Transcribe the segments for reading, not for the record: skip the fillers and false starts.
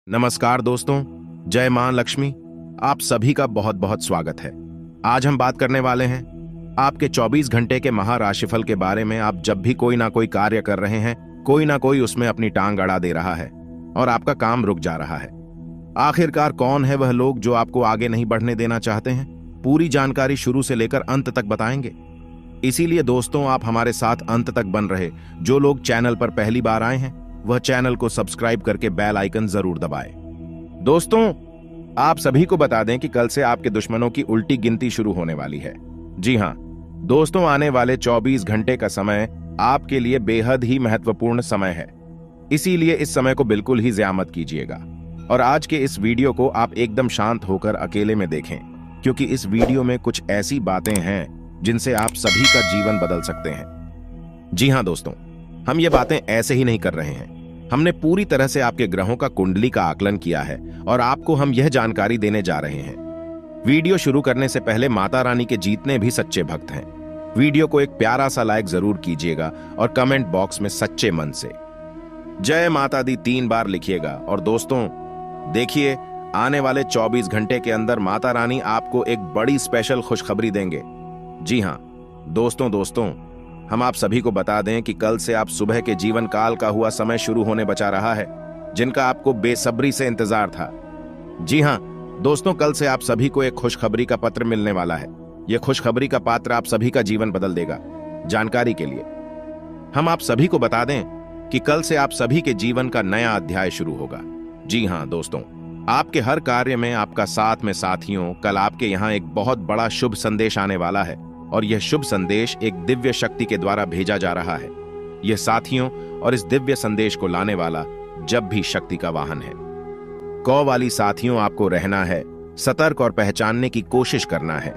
नमस्कार दोस्तों, जय मां लक्ष्मी। आप सभी का बहुत बहुत स्वागत है। आज हम बात करने वाले हैं आपके 24 घंटे के महाराशिफल के बारे में। आप जब भी कोई ना कोई कार्य कर रहे हैं, कोई ना कोई उसमें अपनी टांग अड़ा दे रहा है और आपका काम रुक जा रहा है। आखिरकार कौन है वह लोग जो आपको आगे नहीं बढ़ने देना चाहते हैं? पूरी जानकारी शुरू से लेकर अंत तक बताएंगे। इसीलिए दोस्तों, आप हमारे साथ अंत तक बन रहे। जो लोग चैनल पर पहली बार आए हैं वह चैनल को सब्सक्राइब करके बेल आइकन जरूर दबाएं। दोस्तों, आप सभी को बता दें कि कल से आपके दुश्मनों की उल्टी गिनती शुरू होने वाली है। जी हां दोस्तों, आने वाले 24 घंटे का समय आपके लिए बेहद ही महत्वपूर्ण समय है। इसीलिए इस समय को बिल्कुल ही ज़िया मत कीजिएगा और आज के इस वीडियो को आप एकदम शांत होकर अकेले में देखें, क्योंकि इस वीडियो में कुछ ऐसी बातें हैं जिनसे आप सभी का जीवन बदल सकते हैं। जी हां दोस्तों, हम ये बातें ऐसे ही नहीं कर रहे हैं। हमने पूरी तरह से आपके ग्रहों का कुंडली का आकलन किया है और आपको हम यह जानकारी देने जा रहे हैं। वीडियो शुरू करने से पहले माता रानी के जितने भी सच्चे भक्त हैं, वीडियो को एक प्यारा सा लाइक जरूर कीजिएगा और कमेंट बॉक्स में सच्चे मन से जय माता दी 3 बार लिखिएगा। और दोस्तों देखिए, आने वाले 24 घंटे के अंदर माता रानी आपको एक बड़ी स्पेशल खुशखबरी देंगे। जी हां दोस्तों, हम आप सभी को बता दें कि कल से आप सुबह के जीवन काल का हुआ समय शुरू होने बचा रहा है, जिनका आपको बेसब्री से इंतजार था। जी हां दोस्तों, कल से आप सभी को एक खुशखबरी का पत्र मिलने वाला है। यह खुशखबरी का पात्र आप सभी का जीवन बदल देगा। जानकारी के लिए हम आप सभी को बता दें कि कल से आप सभी के जीवन का नया अध्याय शुरू होगा। जी हां दोस्तों, आपके हर कार्य में आपका साथ में साथियों, कल आपके यहाँ एक बहुत बड़ा शुभ संदेश आने वाला है और यह शुभ संदेश एक दिव्य शक्ति के द्वारा भेजा जा रहा है। यह साथियों और इस दिव्य संदेश को लाने वाला जब भी शक्ति का वाहन है। कौ वाली साथियों, आपको रहना है सतर्क और पहचानने की कोशिश करना है,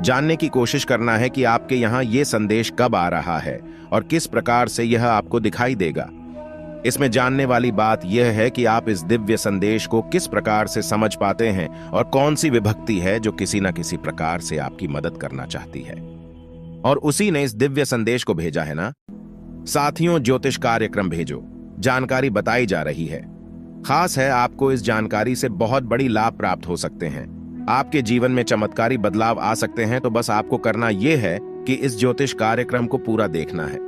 जानने की कोशिश करना है कि आपके यहाँ यह संदेश कब आ रहा है और किस प्रकार से यह आपको दिखाई देगा। इसमें जानने वाली बात यह है कि आप इस दिव्य संदेश को किस प्रकार से समझ पाते हैं और कौन सी विभक्ति है जो किसी न किसी प्रकार से आपकी मदद करना चाहती है। और उसी ने इस दिव्य संदेश को भेजा है ना। साथियों, ज्योतिष कार्यक्रम भेजो, जानकारी बताई जा रही है। खास है, आपको इस जानकारी से बहुत बड़ी लाभ प्राप्त हो सकते हैं। आपके जीवन में चमत्कारी बदलाव आ सकते हैं। तो बस आपको करना यह है कि इस ज्योतिष कार्यक्रम को पूरा देखना है।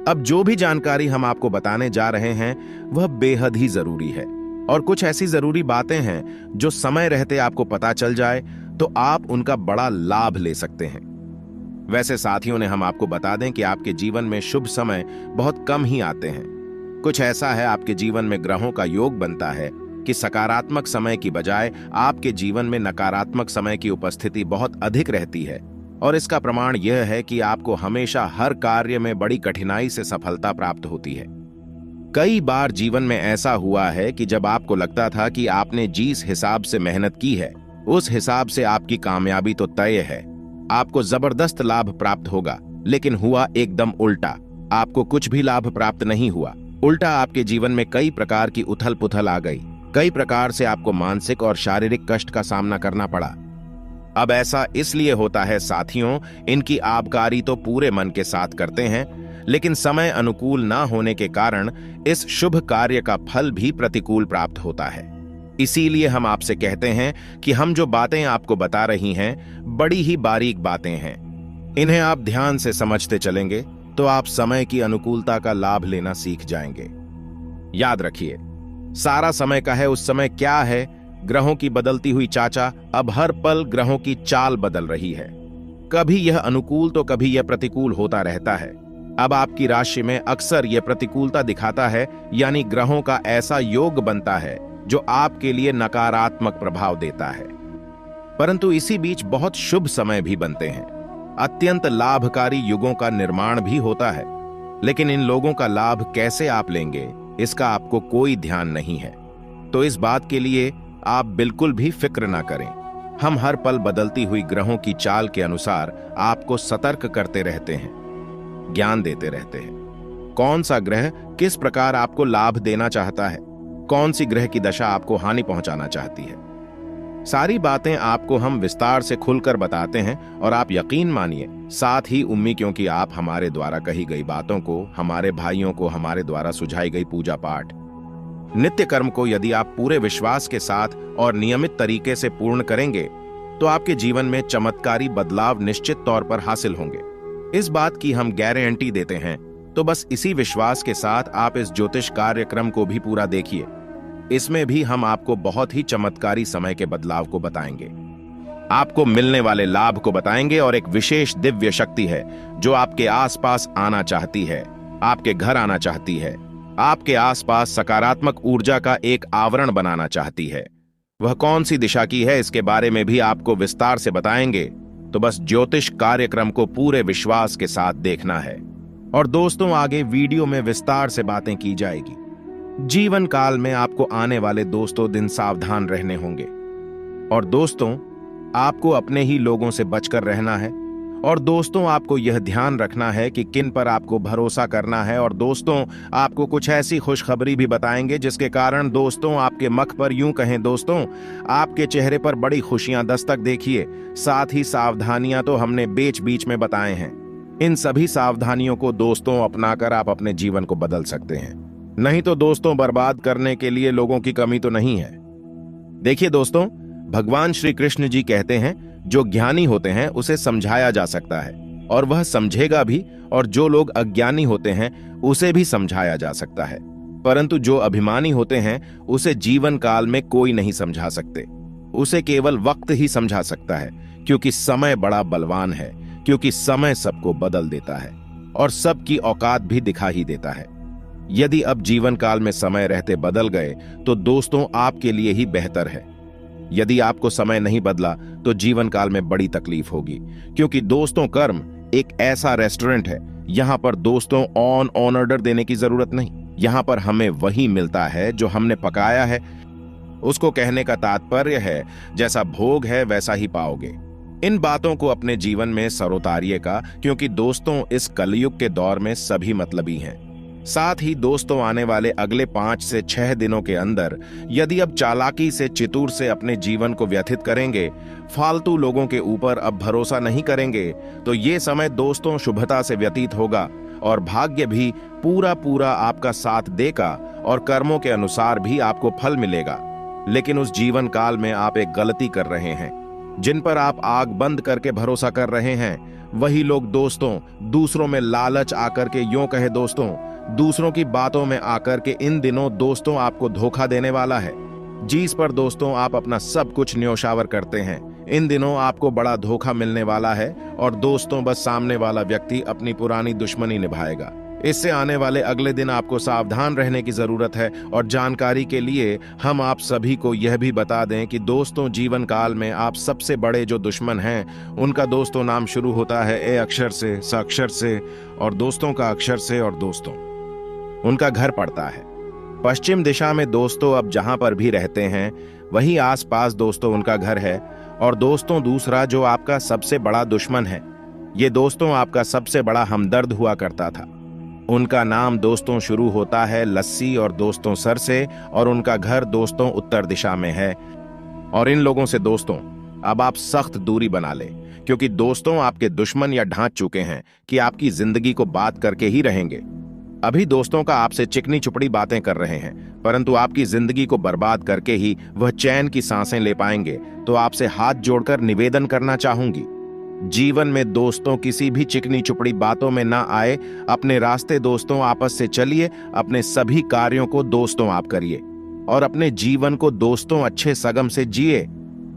अब जो भी जानकारी हम आपको बताने जा रहे हैं वह बेहद ही जरूरी है और कुछ ऐसी जरूरी बातें हैं जो समय रहते आपको पता चल जाए तो आप उनका बड़ा लाभ ले सकते हैं। वैसे साथियों ने हम आपको बता दें कि आपके जीवन में शुभ समय बहुत कम ही आते हैं। कुछ ऐसा है, आपके जीवन में ग्रहों का योग बनता है कि सकारात्मक समय की बजाय आपके जीवन में नकारात्मक समय की उपस्थिति बहुत अधिक रहती है। और इसका प्रमाण यह है कि आपको हमेशा हर कार्य में बड़ी कठिनाई से सफलता प्राप्त होती है। कई बार जीवन में ऐसा हुआ है कि जब आपको लगता था कि आपने जिस हिसाब से मेहनत की है उस हिसाब से आपकी कामयाबी तो तय है, आपको जबरदस्त लाभ प्राप्त होगा, लेकिन हुआ एकदम उल्टा। आपको कुछ भी लाभ प्राप्त नहीं हुआ। उल्टा आपके जीवन में कई प्रकार की उथल पुथल आ गई। कई प्रकार से आपको मानसिक और शारीरिक कष्ट का सामना करना पड़ा। अब ऐसा इसलिए होता है साथियों, इनकी आबकारी तो पूरे मन के साथ करते हैं, लेकिन समय अनुकूल ना होने के कारण इस शुभ कार्य का फल भी प्रतिकूल प्राप्त होता है। इसीलिए हम आपसे कहते हैं कि हम जो बातें आपको बता रही हैं बड़ी ही बारीक बातें हैं। इन्हें आप ध्यान से समझते चलेंगे तो आप समय की अनुकूलता का लाभ लेना सीख जाएंगे। याद रखिए, सारा समय का है उस समय क्या है। ग्रहों की बदलती हुई चाचा, अब हर पल ग्रहों की चाल बदल रही है। कभी यह अनुकूल तो कभी यह प्रतिकूल होता रहता है। अब आपकी राशि में अक्सर यह प्रतिकूलता दिखाता है, यानी ग्रहों का ऐसा योग बनता है जो आपके लिए नकारात्मक प्रभाव देता है। परंतु इसी बीच बहुत शुभ समय भी बनते हैं। अत्यंत लाभकारी युगों का निर्माण भी होता है, लेकिन इन लोगों का लाभ कैसे आप लेंगे इसका आपको कोई ध्यान नहीं है। तो इस बात के लिए आप बिल्कुल भी फिक्र ना करें। हम हर पल बदलती हुई ग्रहों की चाल के अनुसार आपको सतर्क करते रहते हैं, ज्ञान देते रहते हैं। कौन सा ग्रह किस प्रकार आपको लाभ देना चाहता है, कौन सी ग्रह की दशा आपको हानि पहुंचाना चाहती है, सारी बातें आपको हम विस्तार से खुलकर बताते हैं। और आप यकीन मानिए, साथ ही उम्मी, क्योंकि आप हमारे द्वारा कही गई बातों को, हमारे भाइयों को हमारे द्वारा सुझाई गई पूजा पाठ नित्य कर्म को यदि आप पूरे विश्वास के साथ और नियमित तरीके से पूर्ण करेंगे तो आपके जीवन में चमत्कारी बदलाव निश्चित तौर पर हासिल होंगे। इस बात की हम गारंटी देते हैं। तो बस इसी विश्वास के साथ आप इस ज्योतिष कार्यक्रम को भी पूरा देखिए। इसमें भी हम आपको बहुत ही चमत्कारी समय के बदलाव को बताएंगे, आपको मिलने वाले लाभ को बताएंगे और एक विशेष दिव्य शक्ति है जो आपके आसपास आना चाहती है, आपके घर आना चाहती है, आपके आसपास सकारात्मक ऊर्जा का एक आवरण बनाना चाहती है। वह कौन सी दिशा की है इसके बारे में भी आपको विस्तार से बताएंगे। तो बस ज्योतिष कार्यक्रम को पूरे विश्वास के साथ देखना है। और दोस्तों, आगे वीडियो में विस्तार से बातें की जाएगी। जीवन काल में आपको आने वाले दोस्तों दिन सावधान रहने होंगे। और दोस्तों, आपको अपने ही लोगों से बचकर रहना है। और दोस्तों, आपको यह ध्यान रखना है कि किन पर आपको भरोसा करना है। और दोस्तों, आपको कुछ ऐसी खुशखबरी भी बताएंगे जिसके कारण दोस्तों आपके मुख पर, यूं कहें दोस्तों, आपके चेहरे पर बड़ी खुशियां दस्तक देखिए। साथ ही सावधानियां तो हमने बीच बीच में बताए हैं। इन सभी सावधानियों को दोस्तों अपनाकर आप अपने जीवन को बदल सकते हैं। नहीं तो दोस्तों, बर्बाद करने के लिए लोगों की कमी तो नहीं है। देखिए दोस्तों, भगवान श्री कृष्ण जी कहते हैं, जो ज्ञानी होते हैं उसे समझाया जा सकता है और वह समझेगा भी, और जो लोग अज्ञानी होते हैं उसे भी समझाया जा सकता है, परंतु जो अभिमानी होते हैं उसे जीवन काल में कोई नहीं समझा सकते। उसे केवल वक्त ही समझा सकता है, क्योंकि समय बड़ा बलवान है, क्योंकि समय सबको बदल देता है और सबकी औकात भी दिखा ही देता है। यदि अब जीवन काल में समय रहते बदल गए तो दोस्तों आपके लिए ही बेहतर है। यदि आपको समय नहीं बदला तो जीवन काल में बड़ी तकलीफ होगी, क्योंकि दोस्तों कर्म एक ऐसा रेस्टोरेंट है, यहां पर दोस्तों ऑन ऑर्डर देने की जरूरत नहीं। यहां पर हमें वही मिलता है जो हमने पकाया है। उसको कहने का तात्पर्य है, जैसा भोग है वैसा ही पाओगे। इन बातों को अपने जीवन में सरोतारिएगा, क्योंकि दोस्तों इस कलयुग के दौर में सभी मतलबी हैं। साथ ही दोस्तों, आने वाले अगले 5 से 6 दिनों के अंदर यदि अब चालाकी से, चितूर से अपने जीवन को व्यथित करेंगे, फालतू लोगों के ऊपर अब भरोसा नहीं करेंगे, तो ये समय दोस्तों शुभता से व्यतीत होगा और भाग्य भी पूरा पूरा आपका साथ देगा और कर्मों के अनुसार भी आपको फल मिलेगा। लेकिन उस जीवन काल में आप एक गलती कर रहे हैं। जिन पर आप आग बंद करके भरोसा कर रहे हैं, वही लोग दोस्तों दूसरों में लालच आकर के, यूं कहे दोस्तों, दूसरों की बातों में आकर के इन दिनों दोस्तों आपको धोखा देने वाला है। जिस पर दोस्तों आप अपना सब कुछ न्योछावर करते हैं, इन दिनों आपको बड़ा धोखा मिलने वाला है और दोस्तों बस सामने वाला व्यक्ति अपनी पुरानी दुश्मनी निभाएगा। इससे आने वाले अगले दिन आपको सावधान रहने की जरूरत है। और जानकारी के लिए हम आप सभी को यह भी बता दें कि दोस्तों जीवन काल में आप सबसे बड़े जो दुश्मन हैं, उनका दोस्तों नाम शुरू होता है ए अक्षर से, स अक्षर से, और दोस्तों का अक्षर से, और दोस्तों उनका घर पड़ता है पश्चिम दिशा में। दोस्तों अब जहां पर भी रहते हैं वही आसपास दोस्तों उनका घर है। और दोस्तों दूसरा जो आपका सबसे बड़ा दुश्मन है, ये दोस्तों आपका सबसे बड़ा हमदर्द हुआ करता था। उनका नाम दोस्तों शुरू होता है लस्सी और दोस्तों सर से, और उनका घर दोस्तों उत्तर दिशा में है। और इन लोगों से दोस्तों अब आप सख्त दूरी बना लें, क्योंकि दोस्तों आपके दुश्मन या ढांच चुके हैं कि आपकी जिंदगी को बात करके ही रहेंगे। अभी दोस्तों का आपसे चिकनी चुपड़ी बातें कर रहे हैं, परंतु आपकी जिंदगी को बर्बाद करके ही वह चैन की सांसें ले पाएंगे। तो आपसे हाथ जोड़कर निवेदन करना चाहूंगी, जीवन में दोस्तों किसी भी चिकनी चुपड़ी बातों में ना आए। अपने रास्ते दोस्तों आपस से चलिए, अपने सभी कार्यों को दोस्तों आप करिए और अपने जीवन को दोस्तों अच्छे सगम से जिए।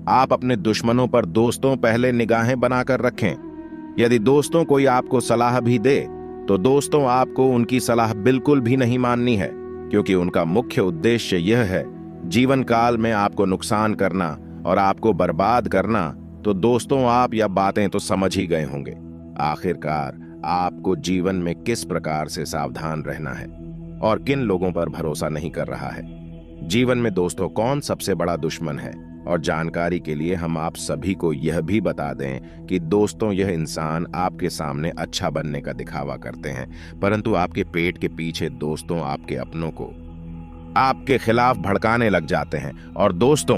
आप अपने दुश्मनों पर दोस्तों पहले निगाहें बनाकर रखें। यदि दोस्तों कोई आपको सलाह भी दे तो दोस्तों आपको उनकी सलाह बिल्कुल भी नहीं माननी है, क्योंकि उनका मुख्य उद्देश्य यह है जीवन काल में आपको नुकसान करना और आपको बर्बाद करना। तो दोस्तों आप यह बातें तो समझ ही गए होंगे। आखिरकार आपको जीवन में किस प्रकार से सावधान रहना है और किन लोगों पर भरोसा नहीं कर रहा है। जीवन में दोस्तों कौन सबसे बड़ा दुश्मन है, और जानकारी के लिए हम आप सभी को यह भी बता दें कि दोस्तों यह इंसान आपके सामने अच्छा बनने का दिखावा करते हैं, परंतु आपके पेट के पीछे दोस्तों आपके अपनों को आपके खिलाफ भड़काने लग जाते हैं। और दोस्तों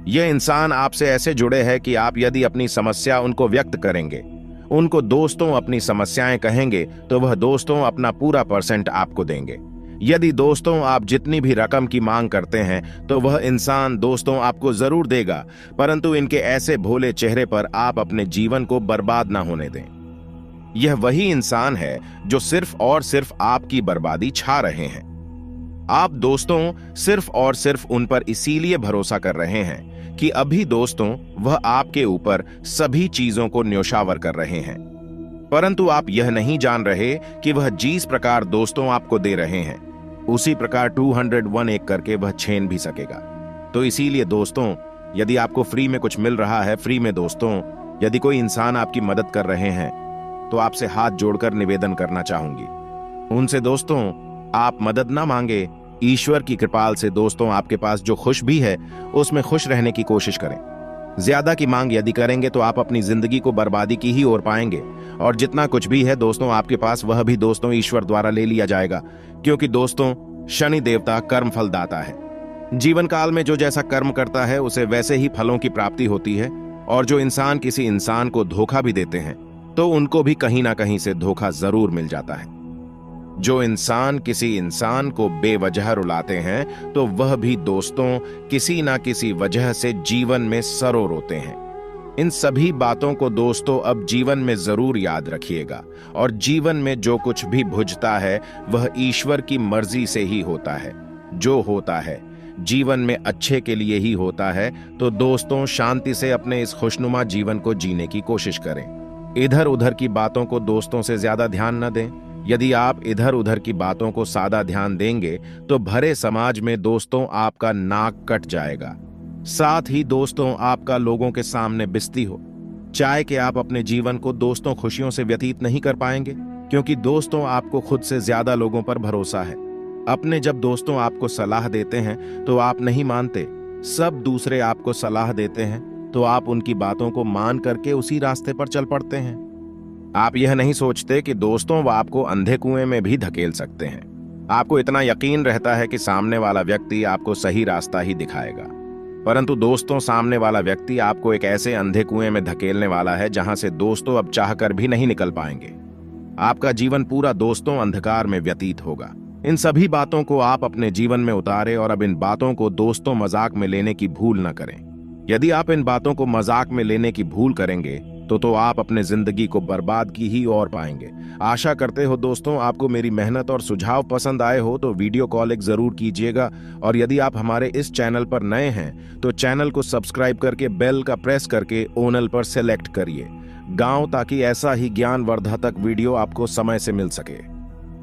यह इंसान आपसे ऐसे जुड़े हैं कि आप यदि अपनी समस्या उनको व्यक्त करेंगे, उनको दोस्तों अपनी समस्याएं कहेंगे, तो वह दोस्तों अपना पूरा % आपको देंगे। यदि दोस्तों आप जितनी भी रकम की मांग करते हैं तो वह इंसान दोस्तों आपको जरूर देगा, परंतु इनके ऐसे भोले चेहरे पर आप अपने जीवन को बर्बाद ना होने दें। यह वही इंसान है जो सिर्फ और सिर्फ आपकी बर्बादी छा रहे हैं। आप दोस्तों सिर्फ और सिर्फ उन पर इसीलिए भरोसा कर रहे हैं कि अभी दोस्तों वह आपके ऊपर सभी चीजों को न्योछावर कर रहे हैं, परंतु आप यह नहीं जान रहे कि वह जिस प्रकार दोस्तों आपको दे रहे हैं उसी प्रकार 201 एक करके वह छीन भी सकेगा। तो इसीलिए दोस्तों, यदि आपको फ्री में कुछ मिल रहा है, फ्री में दोस्तों यदि कोई इंसान आपकी मदद कर रहे हैं तो आपसे हाथ जोड़कर निवेदन करना चाहूंगी, उनसे दोस्तों आप मदद ना मांगे, ईश्वर की कृपाल से दोस्तों आपके पास जो खुश भी है उसमें खुश रहने की कोशिश करें। ज्यादा की मांग यदि करेंगे तो आप अपनी जिंदगी को बर्बादी की ही ओर पाएंगे, और जितना कुछ भी है दोस्तों आपके पास वह भी दोस्तों ईश्वर द्वारा ले लिया जाएगा, क्योंकि दोस्तों शनि देवता कर्म फल दाता है। जीवन काल में जो जैसा कर्म करता है उसे वैसे ही फलों की प्राप्ति होती है, और जो इंसान किसी इंसान को धोखा भी देते हैं तो उनको भी कहीं ना कहीं से धोखा जरूर मिल जाता है। जो इंसान किसी इंसान को बेवजह रुलाते हैं तो वह भी दोस्तों किसी ना किसी वजह से जीवन में सरो रोते हैं। इन सभी बातों को दोस्तों अब जीवन में जरूर याद रखिएगा, और जीवन में जो कुछ भी भुजता है वह ईश्वर की मर्जी से ही होता है। जो होता है जीवन में अच्छे के लिए ही होता है। तो दोस्तों शांति से अपने इस खुशनुमा जीवन को जीने की कोशिश करें। इधर उधर की बातों को दोस्तों से ज्यादा ध्यान न दें। यदि आप इधर उधर की बातों को सादा ध्यान देंगे तो भरे समाज में दोस्तों आपका नाक कट जाएगा। साथ ही दोस्तों आपका लोगों के सामने बिस्ती हो। चाहे कि आप अपने जीवन को दोस्तों खुशियों से व्यतीत नहीं कर पाएंगे, क्योंकि दोस्तों आपको खुद से ज्यादा लोगों पर भरोसा है। अपने जब दोस्तों आपको सलाह देते हैं तो आप नहीं मानते, सब दूसरे आपको सलाह देते हैं तो आप उनकी बातों को मान करके उसी रास्ते पर चल पड़ते हैं। आप यह नहीं सोचते कि दोस्तों वह आपको अंधे कुएं में भी धकेल सकते हैं। आपको इतना यकीन रहता है कि सामने वाला व्यक्ति आपको सही रास्ता ही दिखाएगा, परंतु दोस्तों सामने वाला व्यक्ति आपको एक ऐसे अंधे कुएं में धकेलने वाला है जहां से दोस्तों अब चाहकर भी नहीं निकल पाएंगे। आपका जीवन पूरा दोस्तों अंधकार में व्यतीत होगा। इन सभी बातों को आप अपने जीवन में उतारें, और अब इन बातों को दोस्तों मजाक में लेने की भूल न करें। यदि आप इन बातों को मजाक में लेने की भूल करेंगे तो आप अपने जिंदगी को बर्बाद की ही ओर पाएंगे। आशा करते हो दोस्तों आपको मेरी मेहनत और सुझाव पसंद आए हो तो वीडियो कॉल एक जरूर कीजिएगा, और यदि आप हमारे इस चैनल पर नए हैं तो चैनल को सब्सक्राइब करके बेल का प्रेस करके ओनल पर सेलेक्ट करिए गांव, ताकि ऐसा ही ज्ञानवर्धक वीडियो आपको समय से मिल सके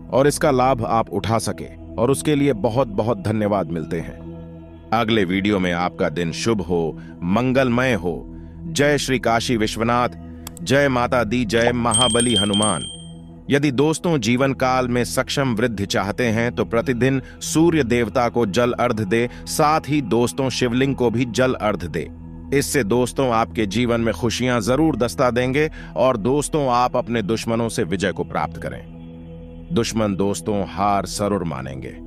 और इसका लाभ आप उठा सके, और उसके लिए बहुत बहुत धन्यवाद मिलते हैं। अगले वीडियो में आपका दिन शुभ हो, मंगलमय हो। जय श्री काशी विश्वनाथ, जय माता दी, जय महाबली हनुमान। यदि दोस्तों जीवन काल में सक्षम वृद्धि चाहते हैं तो प्रतिदिन सूर्य देवता को जल अर्घ दे, साथ ही दोस्तों शिवलिंग को भी जल अर्घ दे। इससे दोस्तों आपके जीवन में खुशियां जरूर दस्ता देंगे, और दोस्तों आप अपने दुश्मनों से विजय को प्राप्त करें। दुश्मन दोस्तों हार जरूर मानेंगे।